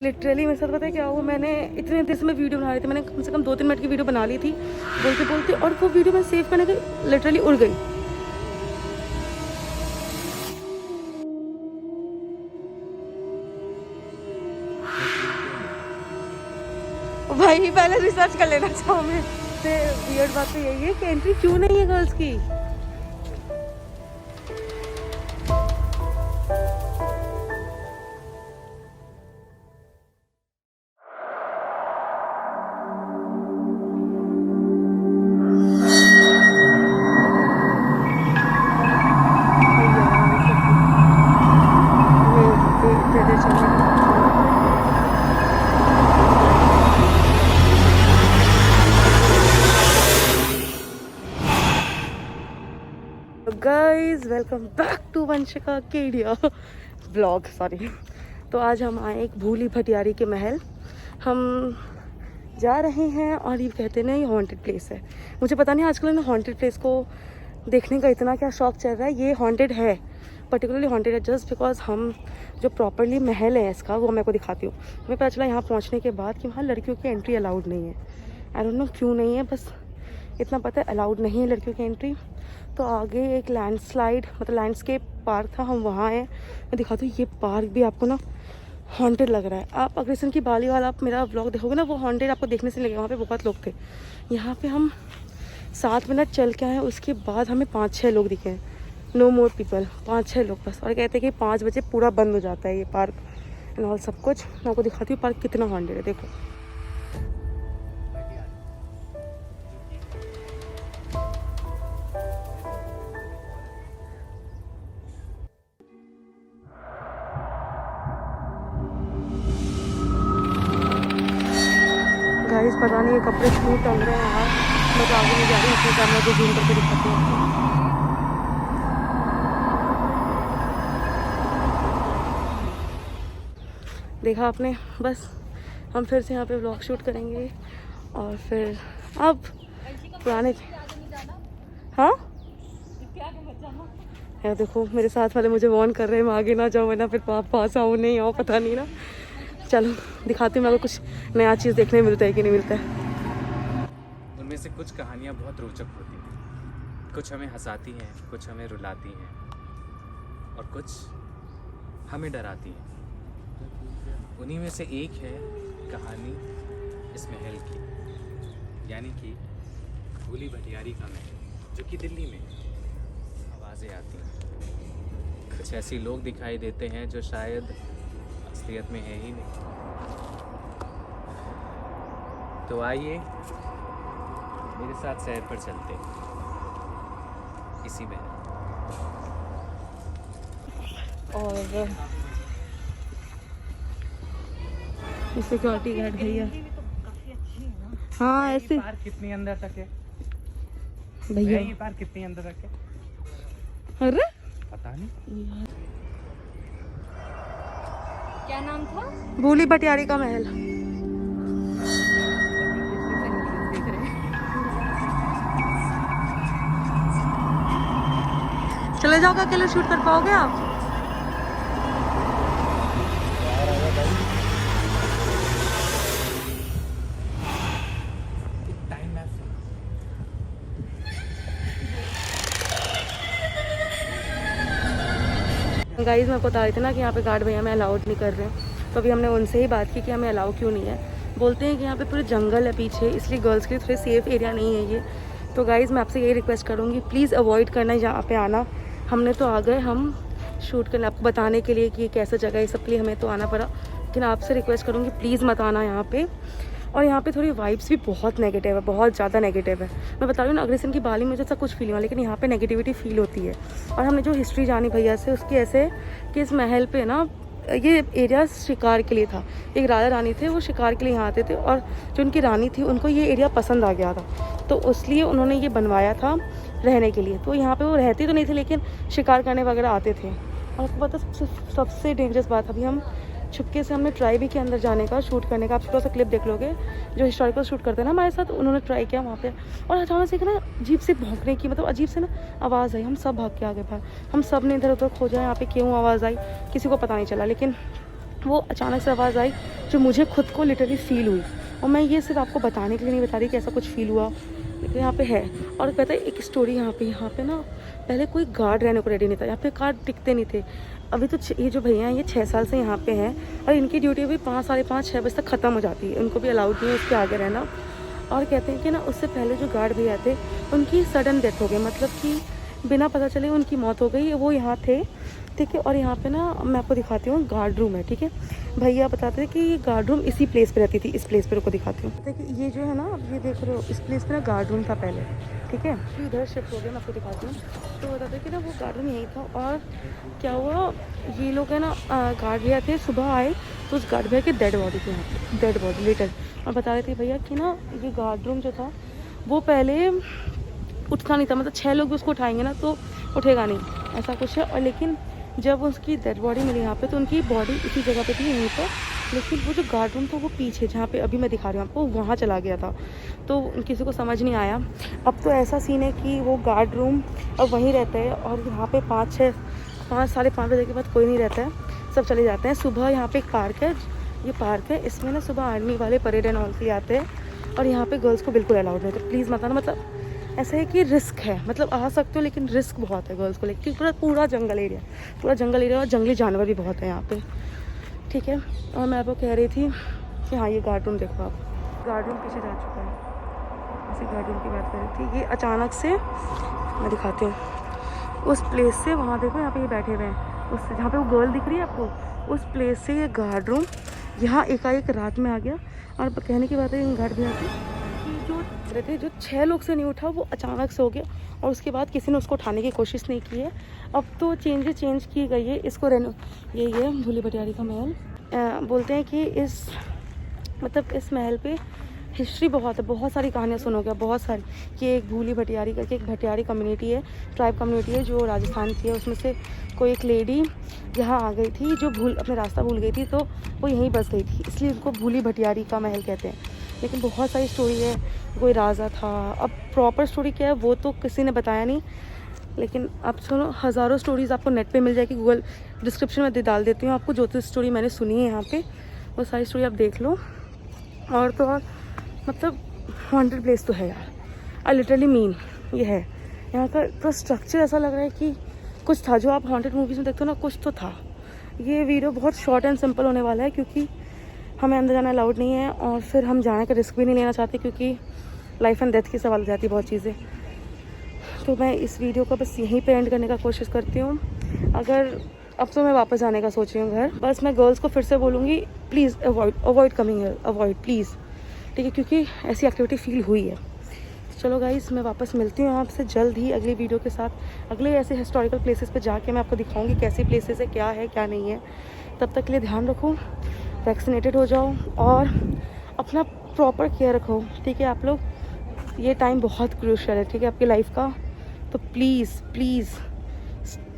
Literally मेरे साथ पता है क्या हुआ, मैंने इतने देर से मैं वीडियो बना रही थी, मैंने कम से कम 2-3 मिनट की वीडियो बना ली थी बोलते बोलते, और वो वीडियो मैं सेव करने गई लिटरली उड़ गई। भाई पहले रिसर्च कर लेना चाहूँ मैं। वियर्ड बात तो यही है कि एंट्री क्यों नहीं है गर्ल्स की। Guys welcome back to Vanshika Kedia blog, sorry. तो आज हम आए एक भूली भटियारी के महल। हम जा रहे हैं और ये कहते ना ये हॉन्टेड प्लेस है। मुझे पता नहीं आजकल ना हॉन्टेड प्लेस को देखने का इतना क्या शौक चल रहा है। ये हॉन्टेड है, पर्टिकुलरली हॉन्टेड है जस्ट बिकॉज हम जो प्रॉपरली महल है इसका वो मैं को दिखाती हूँ। हमें पता चला यहाँ पहुँचने के बाद कि वहाँ लड़कियों की एंट्री अलाउड नहीं है। आई डोंट नो क्यों नहीं है, बस इतना पता है अलाउड नहीं है लड़कियों की एंट्री। तो आगे एक लैंडस्लाइड मतलब लैंडस्केप पार्क था, हम वहाँ आए। मैं दिखाती हूँ, ये पार्क भी आपको ना हॉन्टेड लग रहा है। आप अग्रसेन की बाली वाला आप मेरा व्लॉग देखोगे ना, वो हॉन्टेड आपको देखने से लगेगा। वहाँ पे बहुत लोग थे। यहाँ पे हम 7 मिनट चल के आए, उसके बाद हमें 5-6 लोग दिखे। नो मोर पीपल, 5-6 लोग बस। और कहते हैं कि 5 बजे पूरा बंद हो जाता है ये पार्क एंड ऑल सब कुछ। मैं आपको दिखाती हूँ पार्क कितना हॉन्टेड है, देखो। गाइस पता नहीं ये कपड़े क्यों टंग रहे हैं यार। मैं तो आगे नहीं जा रही हूँ, अपने कैमरा को जूम करके दिखाती हूँ। देखा आपने, बस हम फिर से यहाँ पे व्लॉग शूट करेंगे और फिर अब पुराने। हाँ यार देखो मेरे साथ वाले मुझे वार्न कर रहे हैं मैं आगे ना जाऊँ वरना फिर पास आऊँ नहीं आओ, पता नहीं ना। चलो दिखाती हूँ मैं, कुछ नया चीज़ देखने मिलता है कि नहीं मिलता है। उनमें से कुछ कहानियाँ बहुत रोचक होती हैं, कुछ हमें हंसाती हैं, कुछ हमें रुलाती हैं और कुछ हमें डराती हैं। उन्हीं में से एक है कहानी इस महल की, यानी कि भूली भटियारी का महल, जो कि दिल्ली में है। आवाज़ें आती हैं, कुछ ऐसे लोग दिखाई देते हैं जो शायद असलियत में है ही नहीं। तो आइए मेरे साथ सैर पर चलते हैं इसी में। और सिक्योरिटी गार्ड भैया, हाँ ऐसे पार्क कितनी अंदर तक है भैया, ये पार्क कितनी अंदर तक है अरे पता नहीं। क्या नाम था? भूली भटियारी का महल। चले जाओ, अकेले शूट कर पाओगे आप? गाइस मैं बता रही थी ना कि यहाँ पे गार्ड भैया हमें अलाउड नहीं कर रहे हैं। तो अभी हमने उनसे ही बात की कि हमें अलाउ क्यों नहीं है। बोलते हैं कि यहाँ पे पूरे जंगल है पीछे, इसलिए गर्ल्स के लिए थोड़े सेफ एरिया नहीं है ये। तो गाइस मैं आपसे यही रिक्वेस्ट करूँगी, प्लीज़ अवॉइड करना यहाँ पे आना। हमने तो आ गए, हम शूट करने आपको बताने के लिए कि ये कैसा जगह है, सब के लिए हमें तो आना पड़ा। लेकिन आपसे रिक्वेस्ट करूँगी प्लीज़ मत आना यहाँ पे। और यहाँ पे थोड़ी वाइब्स भी बहुत नेगेटिव है, बहुत ज़्यादा नेगेटिव है। मैं बता रही हूँ ना, अग्रसेन की बाली में जैसा कुछ फील हुआ, लेकिन यहाँ पे नेगेटिविटी फील होती है। और हमने जो हिस्ट्री जानी भैया से, उसकी ऐसे कि इस महल पे ना ये एरिया शिकार के लिए था। एक राजा रानी थे, वो शिकार के लिए यहाँ आते थे और जो उनकी रानी थी उनको ये एरिया पसंद आ गया था, तो इसलिए उन्होंने ये बनवाया था रहने के लिए। तो यहाँ पे वो रहते तो नहीं थे लेकिन शिकार करने वगैरह आते थे। और आपको पता सबसे डेंजरस बात, अभी हम छुपके से हमने ट्राई भी किया अंदर जाने का, शूट करने का। आप थोड़ा सा क्लिप देख लोगे, जो हिस्टोरिकल शूट करते हैं ना हमारे साथ, उन्होंने ट्राई किया वहाँ पे। और अचानक से ना अजीब से भौंकने की, मतलब अजीब से ना आवाज़ आई। हम सब भाग के आ गए बाहर, हम सब ने इधर उधर खोजा यहाँ पे क्यों आवाज़ आई, किसी को पता नहीं चला। लेकिन वो अचानक से आवाज़ आई, जो मुझे खुद को लिटरली फील हुई। और मैं ये सिर्फ आपको बताने के लिए नहीं बता रही कि ऐसा कुछ फील हुआ, लेकिन यहाँ पे है। और कहता है एक स्टोरी यहाँ पे ना पहले कोई गार्ड रहने को रेडी नहीं था, यहाँ पे गार्ड टिकते नहीं थे। अभी तो ये जो भैया हैं ये 6 साल से यहाँ पे हैं और इनकी ड्यूटी भी 5, साढ़े 5, 6 बजे तक ख़त्म हो जाती है, उनको भी अलाउड नहीं है उसके आगे रहना। और कहते हैं कि ना उससे पहले जो गार्ड भैया थे उनकी सडन डेथ हो गई, मतलब कि बिना पता चले उनकी मौत हो गई। वो यहाँ थे, ठीक है। और यहाँ पे ना मैं आपको दिखाती हूँ गार्ड रूम है, ठीक है। भैया बताते हैं कि ये गार्ड रूम इसी प्लेस पे रहती थी, इस प्लेस पे को दिखाती हूँ। देखिए ये जो है ना, ये देख रहे हो, इस प्लेस पे ना गार्ड रूम था पहले, ठीक है। फिर इधर शिफ्ट हो गया, मैं आपको दिखाती हूँ। तो बताते हैं कि ना वो गार्ड रूम यही था। और क्या हुआ, ये लोग है ना गार्ड भैया थे, सुबह आए तो उस गार्ड भैया की डेड बॉडी थी यहाँ पे, डेड बॉडी लेटर। और बता रहे थे भैया कि ना ये गार्ड रूम जो था वो पहले उठता नहीं था, मतलब 6 लोग भी उसको उठाएंगे ना तो उठेगा नहीं, ऐसा कुछ है। और लेकिन जब उसकी डेड बॉडी मिली यहाँ पे तो उनकी बॉडी इसी जगह पे थी, यहीं पर। लेकिन वो जो गार्ड रूम था वो पीछे, जहाँ पे अभी मैं दिखा रही हूँ आपको, वहाँ चला गया था। तो किसी को समझ नहीं आया। अब तो ऐसा सीन है कि वो गार्ड रूम अब वहीं रहता है और यहाँ पे 5, साढ़े 5 बजे के बाद कोई नहीं रहता है, सब चले जाते हैं। सुबह यहाँ पे एक पार्क है, ये पार्क है, इसमें ना सुबह आर्मी वाले परेड एंड ऑल के लिए आते हैं। और यहाँ पे गर्ल्स को बिल्कुल अलाउड नहीं, तो प्लीज़ मत आना। मतलब ऐसा है कि रिस्क है, मतलब आ सकते हो लेकिन रिस्क बहुत है गर्ल्स को लेकर, क्योंकि पूरा जंगल एरिया और जंगली जानवर भी बहुत है यहाँ पे, ठीक है। और मैं आपको कह रही थी कि हाँ ये गार्ड रूम देखो आप, गार्ड रूम पीछे जा चुका है। ऐसे गार्ड रूम की बात कर रही थी, ये अचानक से मैं दिखाती हूँ उस प्लेस से, वहाँ देखो यहाँ पे ये बैठे हुए हैं, उस जहाँ पे वो गर्ल दिख रही है आपको, उस प्लेस से ये गार्ड रूम यहाँ एकाएक रात में आ गया। और कहने की बात है इन गार्ड भैया की, जो 6 लोग से नहीं उठा वो अचानक से हो गया और उसके बाद किसी ने उसको उठाने की कोशिश नहीं की है। अब तो चेंज की गई है इसको ये भूली भटियारी का महल। बोलते हैं कि इस महल पे हिस्ट्री बहुत है, बहुत सारी कहानियाँ सुनोगे, बहुत सारी, कि एक भूली भटियारी करके एक भटियारी कम्युनिटी है, ट्राइब कम्युनिटी है जो राजस्थान की है। उसमें से कोई एक लेडी यहाँ आ गई थी जो अपने रास्ता भूल गई थी, तो वो यहीं बस गई थी, इसलिए उसको भूली भटियारी का महल कहते हैं। लेकिन बहुत सारी स्टोरी है, कोई राजा था, अब प्रॉपर स्टोरी क्या है वो तो किसी ने बताया नहीं। लेकिन आप सुनो, हज़ारों स्टोरीज़ आपको नेट पे मिल जाएगी, गूगल डिस्क्रिप्शन में डाल देती हूँ आपको, जो तो स्टोरी मैंने सुनी है यहाँ पे वो सारी स्टोरी आप देख लो। और तो और मतलब हॉन्टेड प्लेस तो है यार, आई लिटरली मीन ये है। यहाँ का तो स्ट्रक्चर ऐसा लग रहा है कि कुछ था, जो आप हॉन्टेड मूवीज़ में देखते हो ना, कुछ तो था। ये वीडियो बहुत शॉर्ट एंड सिंपल होने वाला है क्योंकि हमें अंदर जाना अलाउड नहीं है और फिर हम जाने का रिस्क भी नहीं लेना चाहते क्योंकि लाइफ एंड डेथ की सवाल हो जाती है बहुत चीज़ें। तो मैं इस वीडियो को बस यहीं पे एंड करने का कोशिश करती हूँ। अगर अब तो मैं वापस आने का सोच रही हूँ घर, बस मैं गर्ल्स को फिर से बोलूँगी please avoid coming here, avoid please, ठीक है, क्योंकि ऐसी एक्टिविटी फील हुई है। चलो गाइस, मैं वापस मिलती हूँ आपसे जल्द ही अगली वीडियो के साथ। अगले ऐसे हिस्टोरिकल प्लेसेस पे जाके मैं आपको दिखाऊंगी कैसी प्लेसेस है, क्या है क्या नहीं है। तब तक के लिए ध्यान रखो, वैक्सीनेटेड हो जाओ और अपना प्रॉपर केयर रखो, ठीक है आप लोग। ये टाइम बहुत क्रूशियल है, ठीक है, आपकी लाइफ का। तो please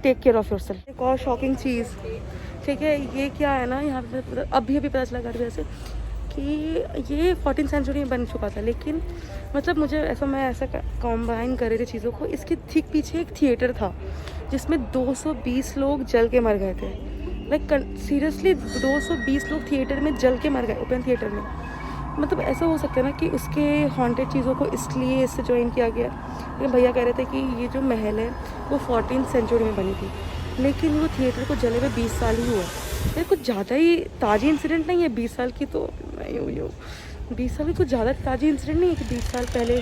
take care of yourself. एक और शॉकिंग चीज़, ठीक है, ये क्या है ना, यहाँ पे अभी पता चला घर वैसे कि ये 14th सेंचुरी में बन चुका था। लेकिन मतलब मैं ऐसा कॉम्बाइन कर रही थी चीज़ों को। इसके ठीक पीछे एक थिएटर था जिसमें 220 लोग जल के मर गए थे। लाइक सीरियसली 220 लोग थिएटर में जल के मर गए, ओपन थिएटर में। मतलब ऐसा हो सकता है ना कि उसके हॉन्टेड चीज़ों को इसलिए इससे ज्वाइन किया गया। लेकिन भैया कह रहे थे कि ये जो महल है वो 14th सेंचुरी में बनी थी, लेकिन वो थिएटर को जले हुए 20 साल ही हुआ। ये कुछ ज़्यादा ही ताज़ी इंसिडेंट नहीं है 20 साल की, तो 20 साल की कुछ ज़्यादा ताज़ी इंसिडेंट नहीं है कि 20 साल पहले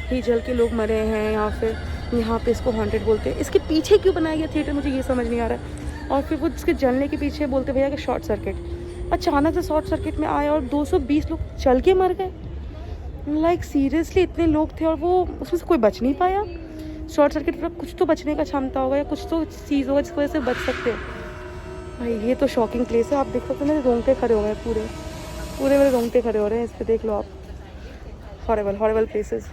ही जल के लोग मरे हैं या फिर यहाँ पे इसको हॉन्टेड बोलते हैं। इसके पीछे क्यों बनाया गया थिएटर, मुझे ये समझ नहीं आ रहा है। और फिर वो इसके जलने के पीछे बोलते भैया कि शॉर्ट सर्किट, अचानक से शॉर्ट सर्किट में आया और 220 लोग जल के मर गए। लाइक सीरियसली इतने लोग थे और वो उसमें से कोई बच नहीं पाया। शॉर्ट सर्किट पर कुछ तो बचने का क्षमता होगा या कुछ तो चीज़ होगा जिसकी वजह से बच सकते हैं। भाई ये तो शॉकिंग प्लेस है, आप देख सकते हो मेरे रोंगटे खड़े हो गए, पूरे मेरे रोंगटे खड़े हो रहे हैं इस पर, देख लो आप। Horrible places.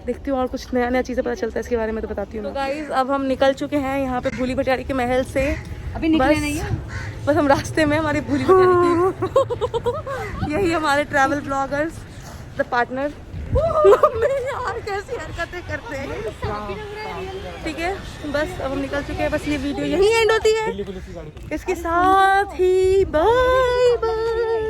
देखती हूँ और कुछ नया चीज़ें पता चलता है इसके बारे में तो बताती हूँ। तो गाइस अब हम निकल चुके हैं यहाँ पे भूली भटियारी के महल से। अभी निकले नहीं है, बस हम रास्ते में हमारे भूली भटियारी यही हमारे ट्रैवल ब्लॉगर्स द पार्टनर। यार कैसी हरकतें करते हैं, ठीक है। बस अब हम निकल चुके हैं, बस ये वीडियो यहीं एंड होती है। इसके साथ ही बाय बाय।